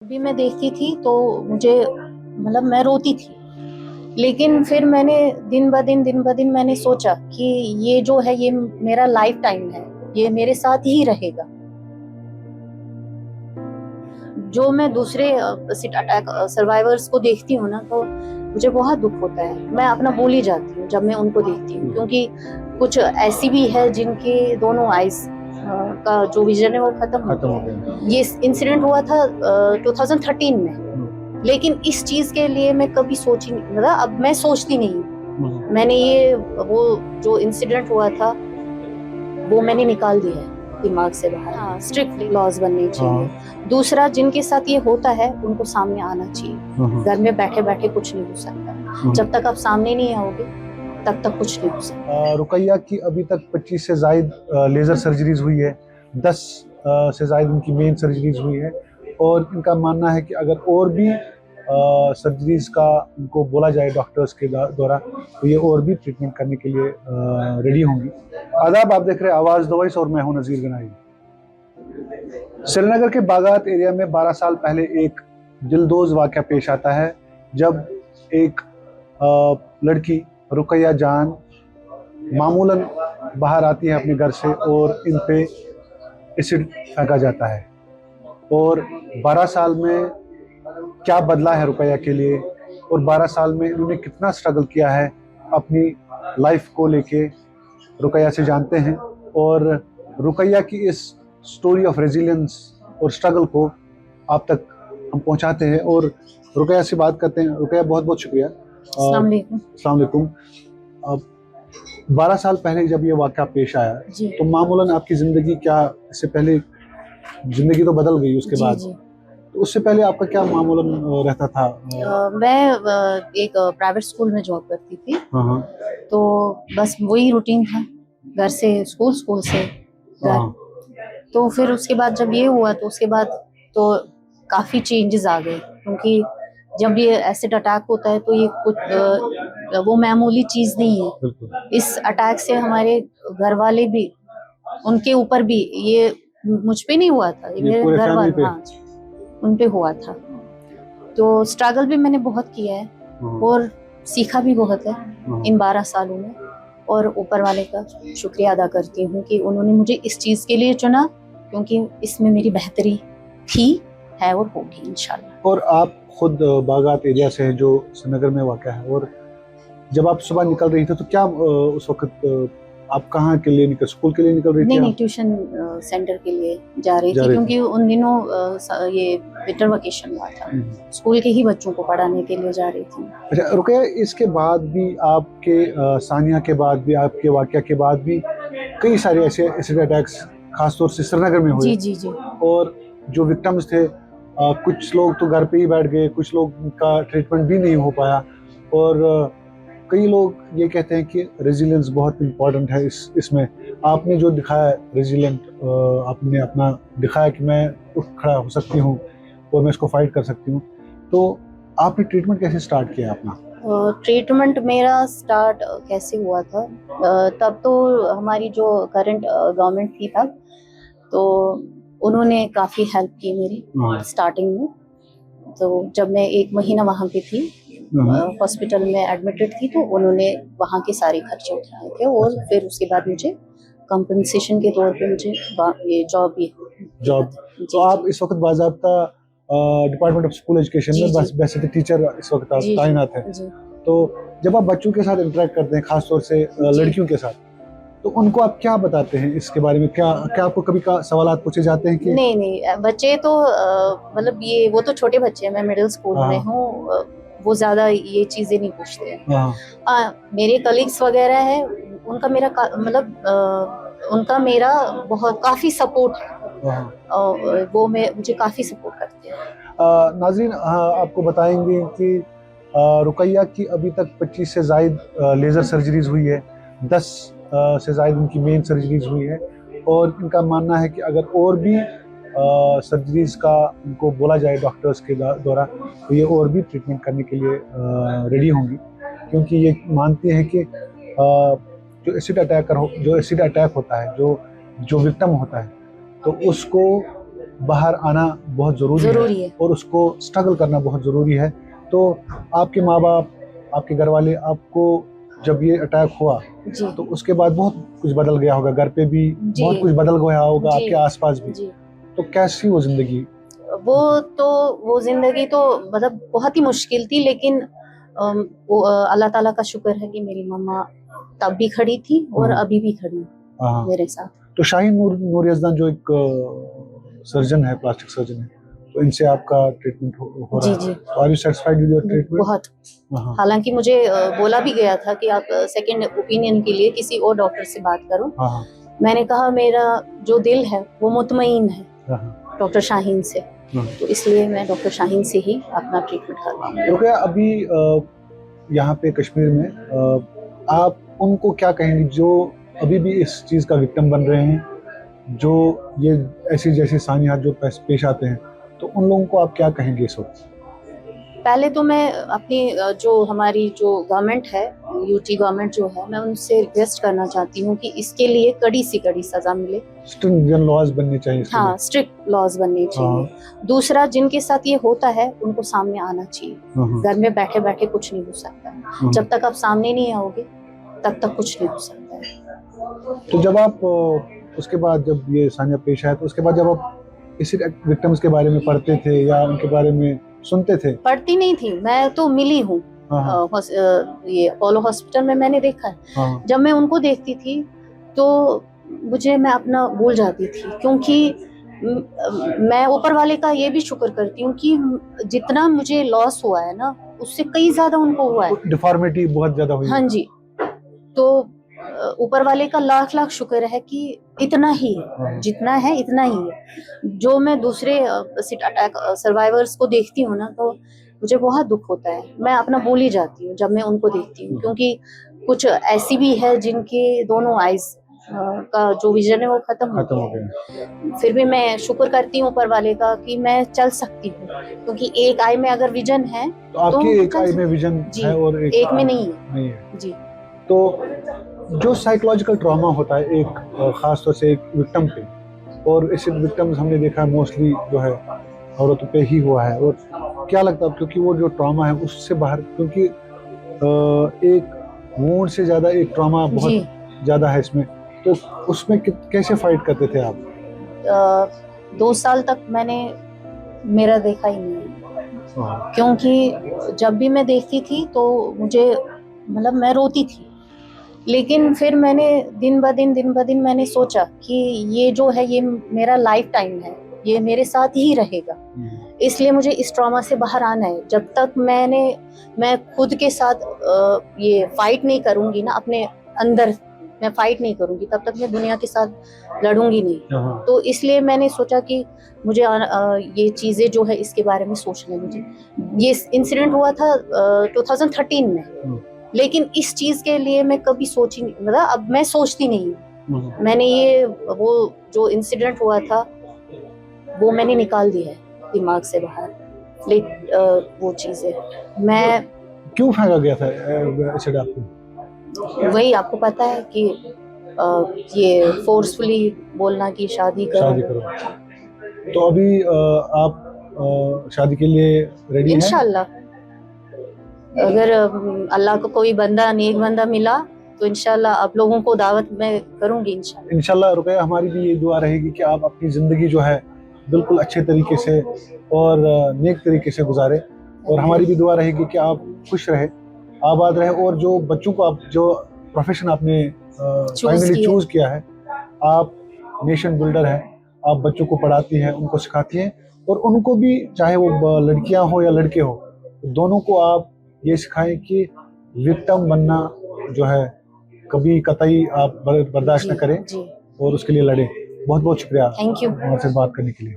भी मैं देखती थी तो मुझे मतलब मैं रोती थी। लेकिन फिर मैंने दिन ब दिन मैंने सोचा कि ये जो है ये मेरा लाइफ टाइम है, ये मेरे साथ ही रहेगा। जो मैं दूसरे एसिड अटैक सर्वाइवर्स को देखती हूँ ना, तो मुझे बहुत दुख होता है। मैं अपना भूल ही जाती हूँ जब मैं उनको देखती हूँ, क्योंकि कुछ ऐसी भी है जिनके दोनों आइज का जो विजन है वो खत्म हो गया। ये इंसिडेंट हुआ था 2013 में। लेकिन इस चीज के लिए मैं कभी सोची नहीं, मतलब अब मैं सोचती नहीं हूँ। मैंने ये वो जो इंसिडेंट हुआ था वो मैंने निकाल दिया है दिमाग से बाहर। हाँ, स्ट्रिक्ट लॉज बनने चाहिए। दूसरा, जिनके साथ ये होता है उनको सामने आना चाहिए। घर में बैठे बैठे कुछ नहीं हो सकता। जब तक आप सामने नहीं आओगे तब तक कुछ नहीं हो सकता। रुकैया की अभी तक 25 से जायद लेज़र सर्जरीज हुई है, 10 से जायद उनकी मेन सर्जरीज हुई है। और इनका मानना है कि अगर और भी सर्जरीज का उनको बोला जाए डॉक्टर्स के द्वारा, तो ये और भी ट्रीटमेंट करने के लिए रेडी होंगी। आदाब, आप देख रहे हैं आवाज़ द वॉइस और मैं हूं नज़ीर गनाई। श्रीनगर के बागात एरिया में 12 साल पहले एक दिलदोज वाक़या पेश आता है, जब एक लड़की रुकैया जान मामूलन बाहर आती है अपने घर से और इन पे एसिड फेंका जाता है। और 12 साल में क्या बदला है रुकैया के लिए, और 12 साल में इन्होंने कितना स्ट्रगल किया है अपनी लाइफ को लेके, रुकैया से जानते हैं। और रुकैया की इस स्टोरी ऑफ रेजिलियंस और स्ट्रगल को आप तक हम पहुंचाते हैं और रुकैया से बात करते हैं। रुकैया, बहुत बहुत शुक्रिया। अस्सलाम वालेकुम। अस्सलाम वालेकुम। अब 12 साल पहले जब ये वाक़या पेश आया, तो मामूलन आपकी ज़िंदगी क्या, इससे पहले ज़िंदगी तो बदल गई उसके बाद, तो उससे पहले आपका क्या मामूलन रहता था? मैं एक प्राइवेट स्कूल में जॉब करती थी। हाँ। तो बस वही रूटीन था, घर से स्कूल, स्कूल से घर। तो फिर उसके बाद जब ये हुआ तो उसके बाद तो काफ़ी चेंजेस आ गए, क्योंकि जब ये एसिड अटैक होता है तो ये कुछ वो मामूली चीज़ नहीं है। इस अटैक से हमारे घर वाले भी, उनके ऊपर भी, ये मुझ पे नहीं हुआ था, ये मेरे घर वाले, हाँ, उन पे हुआ था। तो स्ट्रगल भी मैंने बहुत किया है और सीखा भी बहुत है इन 12 सालों में। और ऊपर वाले का शुक्रिया अदा करती हूँ कि उन्होंने मुझे इस चीज़ के लिए चुना, क्योंकि इसमें मेरी बेहतरी थी, है और होगी इंशाल्लाह। और आप खुद बागात एरिया से हैं जो श्रीनगर में वाक़या है, और जब आप सुबह निकल रही थी तो क्या उस वक्त आप कहाँ के लिए निकल, स्कूल के लिए निकल रही थी? नहीं, ट्यूशन सेंटर के लिए जा रही थी, क्योंकि उन दिनों ये विंटर वेकेशन हुआ था। स्कूल के ही बच्चों को पढ़ाने के लिए जा रही थी। अच्छा रुकैया, इसके बाद भी आपके सानिया के बाद भी, आपके वाक़या के बाद भी कई सारे ऐसे एसिड अटैक्स खासतौर से श्रीनगर में हुए। जी। और जो विक्टिम्स थे, कुछ लोग तो घर पे ही बैठ गए, कुछ लोग का ट्रीटमेंट भी नहीं हो पाया। और कई लोग ये कहते हैं कि रेजिलियंस बहुत इम्पोर्टेंट है इसमें। आपने जो दिखाया रेजिलियंट, आपने अपना दिखाया कि मैं उठ खड़ा हो सकती हूँ और मैं इसको फाइट कर सकती हूँ। तो आपने ट्रीटमेंट कैसे स्टार्ट किया अपना? ट्रीटमेंट मेरा स्टार्ट कैसे हुआ था, तब तो हमारी जो करंट गवर्नमेंट थी तब, तो उन्होंने काफ़ी हेल्प की मेरी स्टार्टिंग में। तो जब मैं 1 महीना वहाँ पे थी, हॉस्पिटल में एडमिटेड थी, तो उन्होंने वहाँ के सारे खर्चे उठाए थे। और फिर उसके बाद मुझे कंपनसेशन के तौर पे मुझे ये जॉब तो आप इस वक्त बाज़ाब्ता डिपार्टमेंट ऑफ स्कूल एजुकेशन में बस वैसे तो टीचर इस वक्त आप तैनात हैं। तो जब आप बच्चों के साथ इंटरेक्ट करते हैं, खासतौर से लड़कियों के साथ, तो उनको आप क्या बताते हैं इसके बारे में? क्या आपको कभी सवालात पूछे जाते हैं कि? नहीं, बच्चे तो मतलब ये वो तो छोटे बच्चे हैं, मैं मिडिल स्कूल में हूँ, वो ज्यादा ये चीजें नहीं पूछते हैं। मेरे कलीग्स वगैरह है, उनका मेरा मतलब उनका मेरा बहुत काफी सपोर्ट है, और वो मुझे काफी सपोर्ट करते हैं। नाज़रीन, आपको बताएंगे कि रुकैया की अभी तक 25 से जायद लेज़र सर्जरीज हुई है, 10 से जायद उनकी मेन सर्जरीज हुई है। और इनका मानना है कि अगर और भी सर्जरीज का उनको बोला जाए डॉक्टर्स के द्वारा, तो ये और भी ट्रीटमेंट करने के लिए रेडी होंगी, क्योंकि ये मानती हैं कि जो एसिड अटैक होता है, जो विक्टिम होता है, तो उसको बाहर आना बहुत ज़रूरी है और उसको स्ट्रगल करना बहुत ज़रूरी है। तो आपके माँ बाप, आपके घर वाले, आपको जब ये अटैक हुआ जी तो उसके बाद बहुत कुछ बदल गया होगा, घर पे भी जी बहुत कुछ बदल गया होगा, जी आपके आसपास भी। जी। तो कैसी वो जिंदगी? वो जिंदगी तो मतलब बहुत ही मुश्किल थी, लेकिन अल्लाह ताला का शुक्र है कि मेरी मम्मा तब भी खड़ी थी और अभी भी खड़ी हाँ। मेरे साथ। तो शाहीन नूर यज़दान जो एक सर्जन है, प्लास्टिक सर्जन है, तो इनसे आपका ट्रीटमेंट हो रहा जी है। जी तो are you satisfied with your treatment? बहुत। हाँ हालांकि मुझे बोला भी गया था कि आप सेकंड ओपिनियन के लिए किसी और डॉक्टर से बात करो। हाँ मैंने कहा मेरा जो दिल है वो मुतमईन है हाँ डॉक्टर शाहीन से, हाँ। तो इसलिए मैं डॉक्टर शाहीन से ही अपना ट्रीटमेंट करवाऊंगी। तो क्या अभी यहाँ पे कश्मीर में आप उनको क्या कहेंगे जो अभी भी इस चीज़ का विक्टिम बन रहे हैं, जो ये ऐसी जैसे सानियात जो पेश आते हैं, तो उन लोगों को आप क्या कहेंगे इस वक्त? पहले तो मैं अपनी जो हमारी जो गवर्नमेंट है, यूटी गवर्नमेंट जो है, मैं उनसे रिक्वेस्ट करना चाहती हूँ कि इसके लिए कड़ी से कड़ी सजा मिले। स्ट्रिक्ट लॉज बनने चाहिए इसके हाँ, लिए। स्ट्रिक्ट लॉज बनने चाहिए। दूसरा, जिनके साथ ये होता है उनको सामने आना चाहिए। घर में बैठे बैठे कुछ नहीं हो सकता, जब तक आप सामने नहीं आओगे तब तक कुछ नहीं हो सकता है। तो जब आप उसके बाद जब ये सानिया पेश आया, तो उसके बाद जब आप इसी विक्टिम्स के बारे में पढ़ते थे या उनके बारे में सुनते थे? पढ़ती नहीं थी, मैं तो मिली हूँ। ये अपोलो हॉस्पिटल में मैंने देखा है। जब मैं उनको देखती थी तो मैं अपना भूल जाती थी, क्योंकि मैं ऊपर वाले का ये भी शुक्र करती हूँ कि जितना मुझे लॉस हुआ है ना, उससे कई ज्यादा उनको हुआ है। डिफॉर्मिटी बहुत ज्यादा हुई। हाँ जी। तो ऊपर वाले का लाख लाख शुक्र है कि इतना ही जितना है इतना ही है। जो मैं दूसरे एसिड अटैक सर्वाइवर्स को देखती हूँ ना, तो मुझे बहुत दुख होता है। मैं अपना भूल ही जाती हूँ जब मैं उनको देखती हूँ, क्योंकि कुछ ऐसी भी है जिनके दोनों आईज का जो विजन है वो खत्म हो गया। फिर भी मैं शुक्र करती हूँ ऊपर वाले का कि मैं चल सकती हूँ, क्योंकि एक आई में अगर विजन है तो आपकी एक आई में विजन है और एक में नहीं है जी। तो जो साइकोलॉजिकल ट्रॉमा होता है एक खास तौर से एक विक्टिम पे, और ऐसे विक्टिम्स हमने देखा है मोस्टली जो है औरतों पे ही हुआ है, और क्या लगता है क्योंकि वो जो ट्रॉमा है उससे बाहर, क्योंकि एक वुंड से ज्यादा एक ट्रॉमा बहुत ज्यादा है इसमें, तो उसमें कैसे फाइट करते थे आप? 2 साल तक मैंने मेरा देखा ही नहीं, क्योंकि जब भी मैं देखती थी तो मुझे मतलब मैं रोती थी। लेकिन फिर मैंने दिन ब दिन मैंने सोचा कि ये जो है ये मेरा लाइफ टाइम है, ये मेरे साथ ही रहेगा, इसलिए मुझे इस ट्रॉमा से बाहर आना है। जब तक मैं खुद के साथ ये फाइट नहीं करूंगी ना, अपने अंदर मैं फाइट नहीं करूंगी, तब तक मैं दुनिया के साथ लड़ूंगी नहीं। तो इसलिए मैंने सोचा कि मुझे ये चीजें जो है इसके बारे में सोचना है मुझे। ये इंसिडेंट हुआ था 2013 में, लेकिन इस चीज के लिए मैं कभी सोची नहीं, मतलब अब मैं सोचती नहीं। मैंने ये वो जो इंसिडेंट हुआ था वो मैंने निकाल दिया है दिमाग से बाहर। वो चीजें मैं क्यों फेंका गया था एसिड आपको? वही आपको पता है कि ये फोर्सफुली बोलना कि शादी करो। तो अभी आप शादी के लिए रेडी हैं? इंशाल्लाह, अगर अल्लाह को कोई बंदा नेक बंदा मिला तो इंशाल्लाह आप लोगों को दावत मैं करूंगी। इंशाल्लाह रुकैया, हमारी भी ये दुआ रहेगी कि आप अपनी ज़िंदगी जो है बिल्कुल अच्छे तरीके से और नेक तरीके से गुजारे, और हमारी भी दुआ रहेगी कि आप खुश रहे, आबाद रहे, और जो बच्चों को आप जो प्रोफेशन आपने फाइनली चूज किया है, आप नेशन बिल्डर हैं, आप बच्चों को पढ़ाती हैं, उनको सिखाती हैं, और उनको भी चाहे वो लड़कियां हो या लड़के हो, दोनों को आप ये सिखाएं कि विक्टिम बनना जो है कभी कतई आप बर्दाश्त न करें और उसके लिए लड़ें। बहुत बहुत शुक्रिया थैंक यू हमारे से बात करने के लिए।